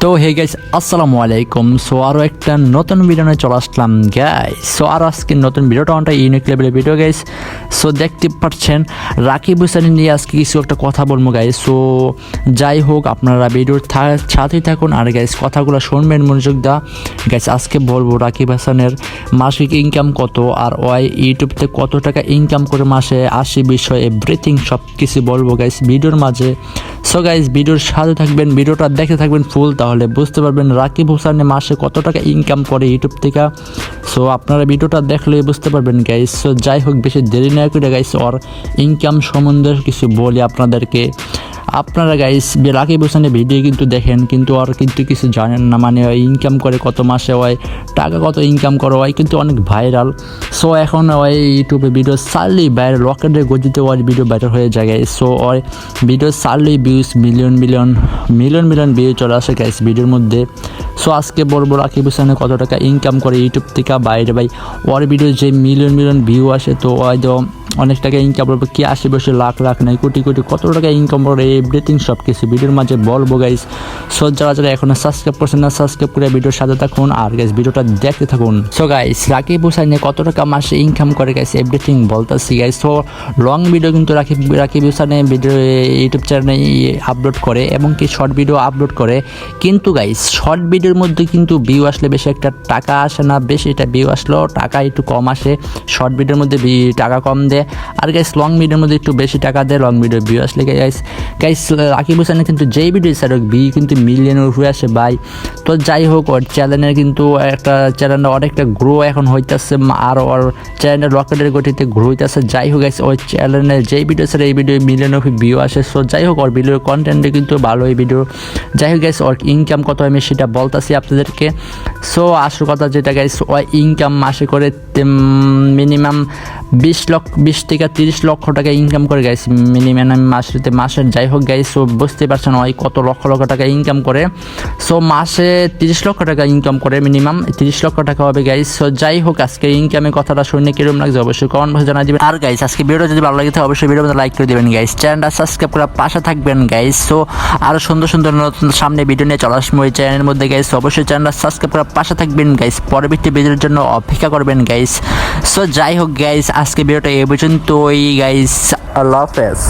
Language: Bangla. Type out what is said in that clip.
তো হে গাইস আসসালামু আলাইকুম। সো আরও একটা নতুন ভিডিও নিয়ে চলে আসলাম গাইস। সো আর আজকে নতুন ভিডিওটা অনেকটা ইউনিক লেভেলের ভিডিও গাইস। সো দেখতে পাচ্ছেন রাকিব হোসেন নিয়ে আজকে কিছু একটা কথা বলবো গাইস। সো যাই হোক আপনারা ভিডিওর সাথেই থাকুন আর গাইস কথাগুলো শুনবেন মনোযোগ দা গাইস। আজকে বলবো রাকিব হাসানের মাসিক ইনকাম কত আর ওই ইউটিউবতে কত টাকা ইনকাম করে মাসে, আসি বিষয় এভরিথিং সব কিছু বলবো গাইস ভিডিওর মাঝে। সো গাইস ভিডিওর সাথে থাকবেন, ভিডিওটা দেখতে থাকবেন ফুল, তাহলে বুঝতে পারবেন রাকিব হোসেন মাসে কত টাকা ইনকাম করে ইউটিউব থেকে। সো আপনারা ভিডিওটা দেখলে বুঝতে পারবেন গাইস। সো যাই হোক বেশি দেরি না করে গাইস ওর ইনকাম সম্বন্ধে কিছু বলি আপনাদেরকে। আপনারা গাইস রাকিব হোসেনের ভিডিও কিন্তু দেখেন কিন্তু আর কিন্তু কিছু জানেন না, মানে ওই ইনকাম করে কত মাসে, ওই টাকা কত ইনকাম করে, ওই কিন্তু অনেক ভাইরাল। সো এখন ওই ইউটিউবে ভিডিও ছাড়লেই ভাইরাল, রকেটের গতিতে ওই ভিডিও ভাইরাল হয়ে যায় গাইস। সো ওই ভিডিও ছাড়লেই ভিউজ মিলিয়ন মিলিয়ন ভিউ চলে আসে গাইস ভিডিওর মধ্যে। সো আজকে বলবো রাকিব হোসেনের কত টাকা ইনকাম করে ইউটিউব থেকে বাইরে ভাই। ওর ভিডিও যে মিলিয়ন ভিউ আসে, তো ওই তো অনেক টাকা ইনকাম করবো, কি আশেপাশে লাখ নাই কোটি কত টাকা ইনকাম করে এভরিথিং সব কিছু ভিডিওর মাঝে বলবো গাইস। সো যারা এখনো সাবস্ক্রাইব করছেন না সাবস্ক্রাইব করে ভিডিওর সাথে থাকুন আর গাইস ভিডিওটা দেখতে থাকুন। সো গাইস রাকিব হোসেন কত টাকা মাসে ইনকাম করে গাইস এভরিথিং বলতেছি গাইস। সো লং ভিডিও কিন্তু রাকিব হোসেন ভিডিও ইউটিউব চ্যানেলে আপলোড করে এবং কি শর্ট ভিডিও আপলোড করে, কিন্তু গাইস শর্ট ভিডিওর মধ্যে কিন্তু ভিউ আসলে বেশি একটা টাকা আসে না, বেশি এটা ভিউ আসলেও টাকা একটু কম আসে। শর্ট ভিডিওর মধ্যে টাকা কম দেয় আর গাইস লং ভিডিওর মধ্যে একটু বেশি টাকা দেয় লং ভিডিও ভিউ আসলে গাইস। রাকিব হোসেনের কিন্তু যেই ভিডিও স্যার ভিউ কিন্তু মিলিয়নের উপরে আসে ভাই। তো যাই হোক ওর চ্যানেলের কিন্তু একটা চ্যানেলটা অনেকটা গ্রো এখন হইতেছে আর ওর চ্যানেলের রকেটের গতিতে গ্রো হইতেছে। যাই হোক গাইস ওই চ্যানেলের যেই ভিডিও স্যার এই ভিডিও মিলিয়নের উপরে ভিউ আসে। সো যাই হোক ওর ভিডিওর কন্টেন্টে কিন্তু ভালো এই ভিডিও। যাই হোক গাইস ওর ইনকাম কত আমি সেটা বলতেছি আপনাদেরকে। সো আসল কথা যেটা গাইস ওই ইনকাম মাসে করে মিনিমাম 20 থেকে 30 লক্ষ টাকা ইনকাম করে গাইস মিনিমাম মাসের। যাই হোক গাইস সো বুঝতে পারছেন ওই কত লক্ষ টাকা ইনকাম করে। সো মাসে 30 লক্ষ টাকা ইনকাম করে, মিনিমাম 30 লক্ষ টাকা হবে গাইস। সো যাই হোক আজকে ইনকামের কথাটা শুনে কিরকম লাগছে অবশ্যই কমেন্ট বক্সে জানাই দিবেন। আর গাইস আজকে ভিডিও যদি ভালো লাগে তাহলে অবশ্যই ভিডিওতে লাইক করে দিবেন গাইস, চ্যানেলটা সাবস্ক্রাইব করে পাশে থাকবেন গাইস। সো আরো সুন্দর নতুন সামনে ভিডিও নিয়ে চলে আসবো এই চ্যানেলের মধ্যে গাইস। অবশ্যই চ্যানেলটা সাবস্ক্রাইব করে পাশে থাকবেন গাইস, পরবর্তী ভিডিওর জন্য অপেক্ষা করবেন গাইস। সো যাই হোক গাইস আজকে ভিডিওটা এই পর্যন্তই গাইস, আল্লাহ হাফেজ।